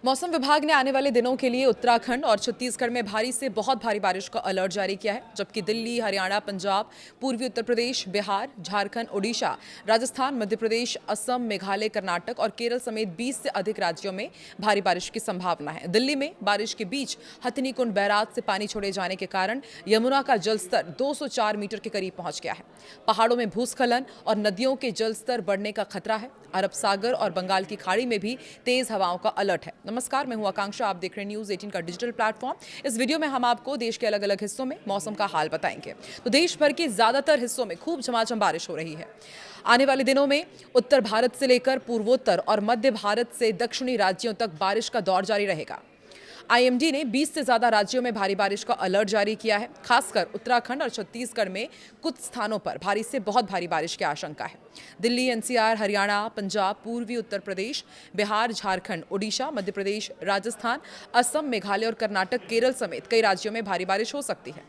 मौसम विभाग ने आने वाले दिनों के लिए उत्तराखंड और छत्तीसगढ़ में भारी से बहुत भारी बारिश का अलर्ट जारी किया है, जबकि दिल्ली, हरियाणा, पंजाब, पूर्वी उत्तर प्रदेश, बिहार, झारखंड, ओडिशा, राजस्थान, मध्य प्रदेश, असम, मेघालय, कर्नाटक और केरल समेत 20 से अधिक राज्यों में भारी बारिश की संभावना है। दिल्ली में बारिश के बीच हथनीकुंड बैराज से पानी छोड़े जाने के कारण यमुना का जलस्तर 204 मीटर के करीब पहुंच गया है। पहाड़ों में भूस्खलन और नदियों के जलस्तर बढ़ने का खतरा है। अरब सागर और बंगाल की खाड़ी में भी तेज हवाओं का अलर्ट है। नमस्कार, मैं हूं आकांक्षा, आप देख रहे हैं न्यूज़ 18 का डिजिटल प्लेटफॉर्म। इस वीडियो में हम आपको देश के अलग अलग हिस्सों में मौसम का हाल बताएंगे। तो देश भर के ज्यादातर हिस्सों में खूब झमाझम बारिश हो रही है। आने वाले दिनों में उत्तर भारत से लेकर पूर्वोत्तर और मध्य भारत से दक्षिणी राज्यों तक बारिश का दौर जारी रहेगा। आईएमडी ने 20 से ज्यादा राज्यों में भारी बारिश का अलर्ट जारी किया है। खासकर उत्तराखंड और छत्तीसगढ़ में कुछ स्थानों पर भारी से बहुत भारी बारिश की आशंका है। दिल्ली, एनसीआर, हरियाणा, पंजाब, पूर्वी उत्तर प्रदेश, बिहार, झारखंड, ओडिशा, मध्य प्रदेश, राजस्थान, असम, मेघालय और कर्नाटक, केरल समेत कई राज्यों में भारी बारिश हो सकती है।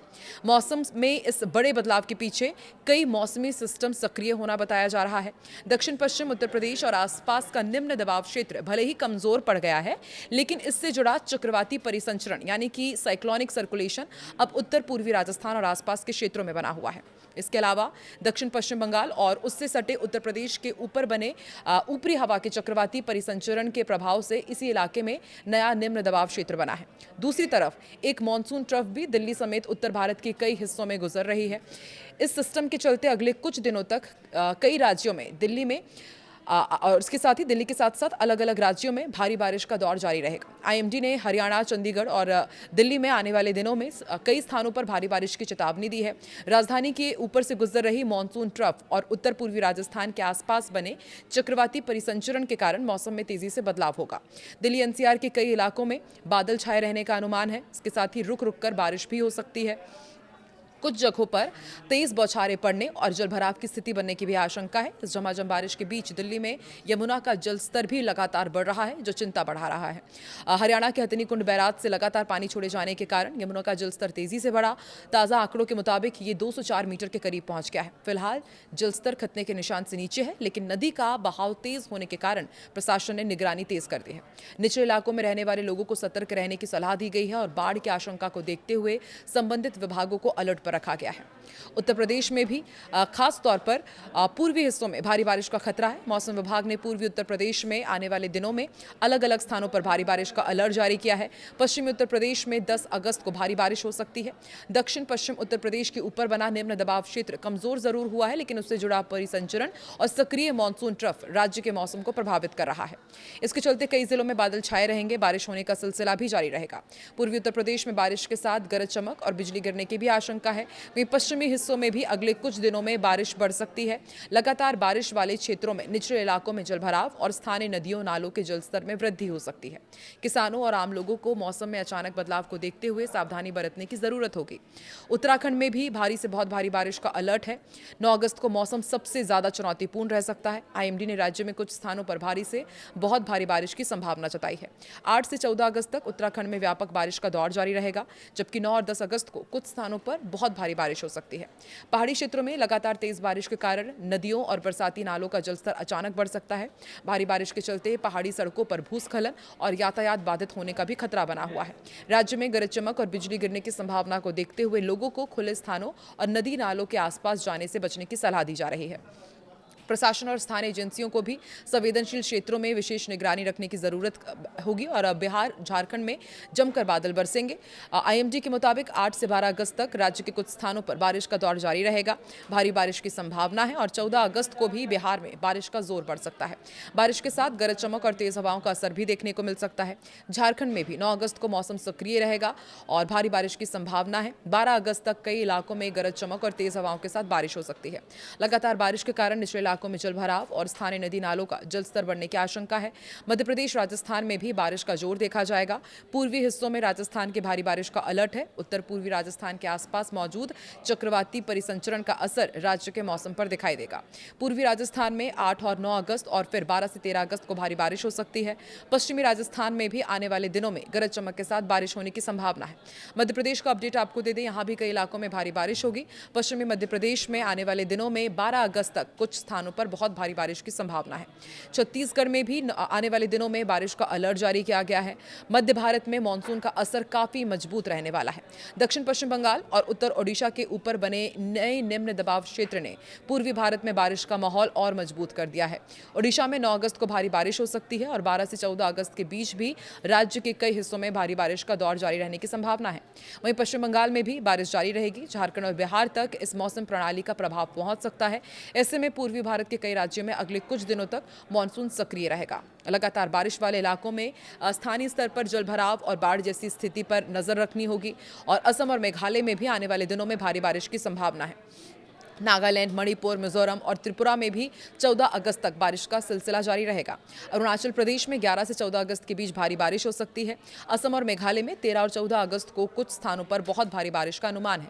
मौसम में इस बड़े बदलाव के पीछे कई मौसमी सिस्टम सक्रिय होना बताया जा रहा है। दक्षिण पश्चिम उत्तर प्रदेश और आसपास का निम्न दबाव क्षेत्र भले ही कमजोर पड़ गया है, लेकिन इससे जुड़ा चक्रवाती परिसंचरण यानी कि साइक्लोनिक सर्कुलेशन अब उत्तर पूर्वी राजस्थान और आसपास के क्षेत्रों में बना हुआ है। इसके अलावा दक्षिण पश्चिम बंगाल और उससे सटे उत्तर प्रदेश के ऊपर बने ऊपरी हवा के चक्रवाती परिसंचरण के प्रभाव से इसी इलाके में नया निम्न दबाव क्षेत्र बना है। दूसरी तरफ एक मानसून ट्रफ भी दिल्ली समेत उत्तर भारत के कई हिस्सों में गुजर रही है। इस सिस्टम के चलते अगले कुछ दिनों तक कई राज्यों में दिल्ली में और इसके साथ ही दिल्ली के साथ साथ अलग अलग राज्यों में भारी बारिश का दौर जारी रहेगा। आईएमडी ने हरियाणा, चंडीगढ़ और दिल्ली में आने वाले दिनों में कई स्थानों पर भारी बारिश की चेतावनी दी है। राजधानी के ऊपर से गुजर रही मानसून ट्रफ और उत्तर पूर्वी राजस्थान के आसपास बने चक्रवाती परिसंचरण के कारण मौसम में तेजी से बदलाव होगा। दिल्ली एनसीआर के कई इलाकों में बादल छाए रहने का अनुमान है। इसके साथ ही रुक रुक कर बारिश भी हो सकती है। कुछ जगहों पर तेज बौछारें पड़ने और जलभराव की स्थिति बनने की भी आशंका है। इस झमाझम बारिश के बीच दिल्ली में यमुना का जलस्तर भी लगातार बढ़ रहा है, जो चिंता बढ़ा रहा है। हरियाणा के हथनीकुंड बैराज से लगातार पानी छोड़े जाने के कारण यमुना का जलस्तर तेजी से बढ़ा। ताज़ा आंकड़ों के मुताबिक ये 204 मीटर के करीब पहुंच गया है। फिलहाल जलस्तर खतरे के निशान से नीचे है, लेकिन नदी का बहाव तेज होने के कारण प्रशासन ने निगरानी तेज कर दी है। निचले इलाकों में रहने वाले लोगों को सतर्क रहने की सलाह दी गई है और बाढ़ की आशंका को देखते हुए संबंधित विभागों को अलर्ट पर रखा गया है। उत्तर प्रदेश में भी खास तौर पर पूर्वी हिस्सों में भारी बारिश का खतरा है। मौसम विभाग ने पूर्वी उत्तर प्रदेश में आने वाले दिनों में अलग अलग स्थानों पर भारी बारिश का अलर्ट जारी किया है। पश्चिमी उत्तर प्रदेश में 10 अगस्त को भारी बारिश हो सकती है। दक्षिण पश्चिम उत्तर प्रदेश के ऊपर बना निम्न दबाव क्षेत्र कमजोर जरूर हुआ है, लेकिन उससे जुड़ा परिसंचरण और सक्रिय मानसून ट्रफ राज्य के मौसम को प्रभावित कर रहा है। इसके चलते कई जिलों में बादल छाए रहेंगे। बारिश होने का सिलसिला भी जारी रहेगा। पूर्वी उत्तर प्रदेश में बारिश के साथ गरज चमक और बिजली गिरने की भी आशंका है। पश्चिमी हिस्सों में भी अगले कुछ दिनों में बारिश बढ़ सकती है। लगातार बारिश वाले क्षेत्रों में निचले इलाकों में जलभराव और स्थानीय नदियों नालों के जलस्तर में वृद्धि हो सकती है। किसानों और आम लोगों को मौसम में अचानक बदलाव को देखते हुए सावधानी बरतने की जरूरत होगी। उत्तराखंड में भी भारी से बहुत भारी बारिश का अलर्ट है। 9 अगस्त को मौसम सबसे ज्यादा चुनौतीपूर्ण रह सकता है। आईएमडी ने राज्य में कुछ स्थानों पर भारी से बहुत भारी बारिश की संभावना जताई है। 8 से 14 अगस्त तक उत्तराखंड में व्यापक बारिश का दौर जारी रहेगा, जबकि 9 और 10 अगस्त को कुछ स्थानों पर बहुत भारी बारिश हो सकती है। पहाड़ी क्षेत्रों में लगातार तेज बारिश के कारण नदियों और बरसाती नालों का जलस्तर अचानक बढ़ सकता है। भारी बारिश के चलते पहाड़ी सड़कों पर भूस्खलन और यातायात बाधित होने का भी खतरा बना हुआ है। राज्य में गरज चमक और बिजली गिरने की संभावना को देखते हुए लोगों को खुले स्थानों और नदी नालों के आसपास जाने से बचने की सलाह दी जा रही है। प्रशासन और स्थानीय एजेंसियों को भी संवेदनशील क्षेत्रों में विशेष निगरानी रखने की जरूरत होगी और बिहार, झारखंड में जमकर बादल बरसेंगे। आईएमडी के मुताबिक 8 से 12 अगस्त तक राज्य के कुछ स्थानों पर बारिश का दौर जारी रहेगा। भारी बारिश की संभावना है और 14 अगस्त को भी बिहार में बारिश का जोर बढ़ सकता है। बारिश के साथ गरज चमक और तेज हवाओं का असर भी देखने को मिल सकता है। झारखंड में भी 9 अगस्त को मौसम सक्रिय रहेगा और भारी बारिश की संभावना है। 12 अगस्त तक कई इलाकों में गरज चमक और तेज हवाओं के साथ बारिश हो सकती है। लगातार बारिश के कारण निचले इलाकों में जलभराव और स्थानीय नदी नालों का जलस्तर बढ़ने की आशंका है। मध्य प्रदेश, राजस्थान में भी बारिश का जोर देखा जाएगा। पूर्वी हिस्सों में राजस्थान की भारी बारिश का अलर्ट है। उत्तर पूर्वी राजस्थान के आसपास मौजूद चक्रवाती परिसंचरण का असर राज्य के मौसम पर दिखाई देगा। पूर्वी राजस्थान में 8 और 9 अगस्त और फिर 12 से 13 अगस्त को भारी बारिश हो सकती है। पश्चिमी राजस्थान में भी आने वाले दिनों में गरज चमक के साथ बारिश होने की संभावना है। मध्य प्रदेश का अपडेट आपको दे दें, यहां भी कई इलाकों में भारी बारिश होगी। पश्चिमी मध्य प्रदेश में आने वाले दिनों में 12 अगस्त तक कुछ स्थानों स्थानों पर बहुत भारी बारिश की संभावना है। छत्तीसगढ़ में भी आने वाले दिनों में बारिश का अलर्ट जारी किया गया है। मध्य भारत में मानसून का असर काफी मजबूत रहने वाला है। दक्षिण पश्चिम बंगाल और उत्तर ओडिशा के ऊपर बने नए निम्न दबाव क्षेत्र ने पूर्वी भारत में बारिश का माहौल और मजबूत कर दिया है। ओडिशा में 9 अगस्त को भारी बारिश हो सकती है और 12 से 14 अगस्त के बीच भी राज्य के कई हिस्सों में भारी बारिश का दौर जारी रहने की संभावना है। वहीं पश्चिम बंगाल में भी बारिश जारी रहेगी। झारखंड और बिहार तक इस मौसम प्रणाली का प्रभाव पहुंच सकता है। ऐसे में पूर्वी भारत के कई राज्यों में अगले कुछ दिनों तक मानसून सक्रिय रहेगा। लगातार बारिश वाले इलाकों में स्थानीय स्तर पर जलभराव और बाढ़ जैसी स्थिति पर नजर रखनी होगी और असम और मेघालय में भी आने वाले दिनों में भारी बारिश की संभावना है। नागालैंड, मणिपुर, मिजोरम और त्रिपुरा में भी 14 अगस्त तक बारिश का सिलसिला जारी रहेगा। अरुणाचल प्रदेश में 11 से 14 अगस्त के बीच भारी बारिश हो सकती है। असम और मेघालय में 13 और 14 अगस्त को कुछ स्थानों पर बहुत भारी बारिश का अनुमान है।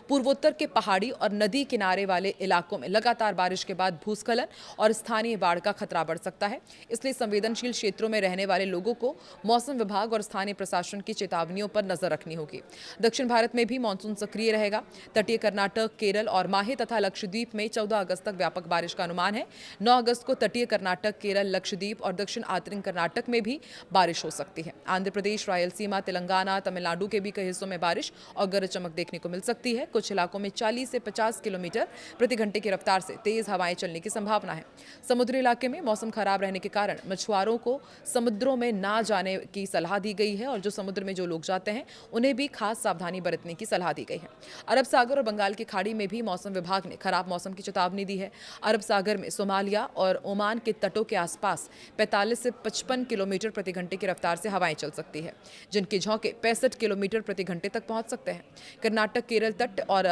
पूर्वोत्तर के पहाड़ी और नदी किनारे वाले इलाकों में लगातार बारिश के बाद भूस्खलन और स्थानीय बाढ़ का खतरा बढ़ सकता है। इसलिए संवेदनशील क्षेत्रों में रहने वाले लोगों को मौसम विभाग और स्थानीय प्रशासन की चेतावनियों पर नजर रखनी होगी। दक्षिण भारत में भी मानसून सक्रिय रहेगा। तटीय कर्नाटक, केरल और माहे तथा लक्षद्वीप में 14 अगस्त तक व्यापक बारिश का अनुमान है। 9 अगस्त को तटीय कर्नाटक, केरल, लक्षद्वीप और दक्षिण आंतरिक कर्नाटक में भी बारिश हो सकती है। आंध्र प्रदेश, रायलसीमा, तेलंगाना, तमिलनाडु के भी कई हिस्सों में बारिश और गरज चमक देखने को मिल सकती है। कुछ इलाकों में 40 से 50 किलोमीटर प्रति घंटे की रफ्तार से तेज हवाएं चलने की संभावना है। समुद्री इलाके में मौसम खराब रहने के कारण मछुआरों को समुद्रों में ना जाने की सलाह दी गई है और जो समुद्र में जो लोग जाते हैं उन्हें भी खास सावधानी बरतने की सलाह दी गई है। अरब सागर और बंगाल की खाड़ी में भी मौसम विभाग ने खराब मौसम की चेतावनी दी है। अरब सागर में सोमालिया और ओमान के तटों के आसपास 45 से 55 किलोमीटर प्रति घंटे की रफ्तार से हवाएं चल सकती है, जिनके झोंके 65 किलोमीटर प्रति घंटे तक पहुंच सकते हैं। कर्नाटक, केरल तट और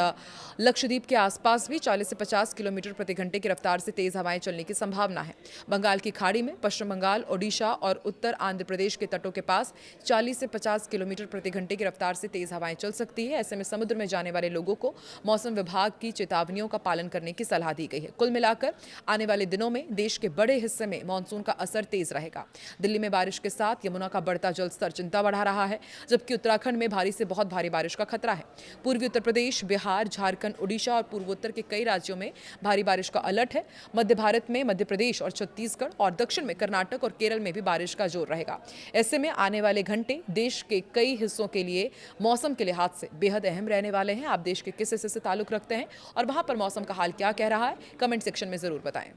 लक्षद्वीप के आसपास भी 40 से 50 किलोमीटर प्रति घंटे की रफ्तार से तेज हवाएं चलने की संभावना है। बंगाल की खाड़ी में पश्चिम बंगाल, ओडिशा और उत्तर आंध्र प्रदेश के तटों के पास 40 से 50 किलोमीटर प्रति घंटे की रफ्तार से तेज हवाएं चल सकती है। ऐसे में समुद्र में जाने वाले लोगों को मौसम विभाग की चेतावनियों का पालन करने की सलाह दी गई है। कुल मिलाकर आने वाले दिनों में देश के बड़े हिस्से में मानसून का असर तेज रहेगा। दिल्ली में बारिश के साथ यमुना का बढ़ता जलस्तर चिंता बढ़ा रहा है, जबकि उत्तराखंड में भारी से बहुत भारी बारिश का खतरा है। पूर्वी उत्तर प्रदेश, बिहार, झारखंड, ओडिशा और पूर्वोत्तर के कई राज्यों में भारी बारिश का अलर्ट है। मध्य भारत में मध्य प्रदेश और छत्तीसगढ़ और दक्षिण में कर्नाटक और केरल में भी बारिश का जोर रहेगा। ऐसे में आने वाले घंटे देश के कई हिस्सों के लिए मौसम के लिहाज से बेहद अहम रहने वाले हैं। आप देश के किस हिस्से से ताल्लुक रखते हैं और वहां पर मौसम का हाल क्या कह रहा है, कमेंट सेक्शन में जरूर बताएं।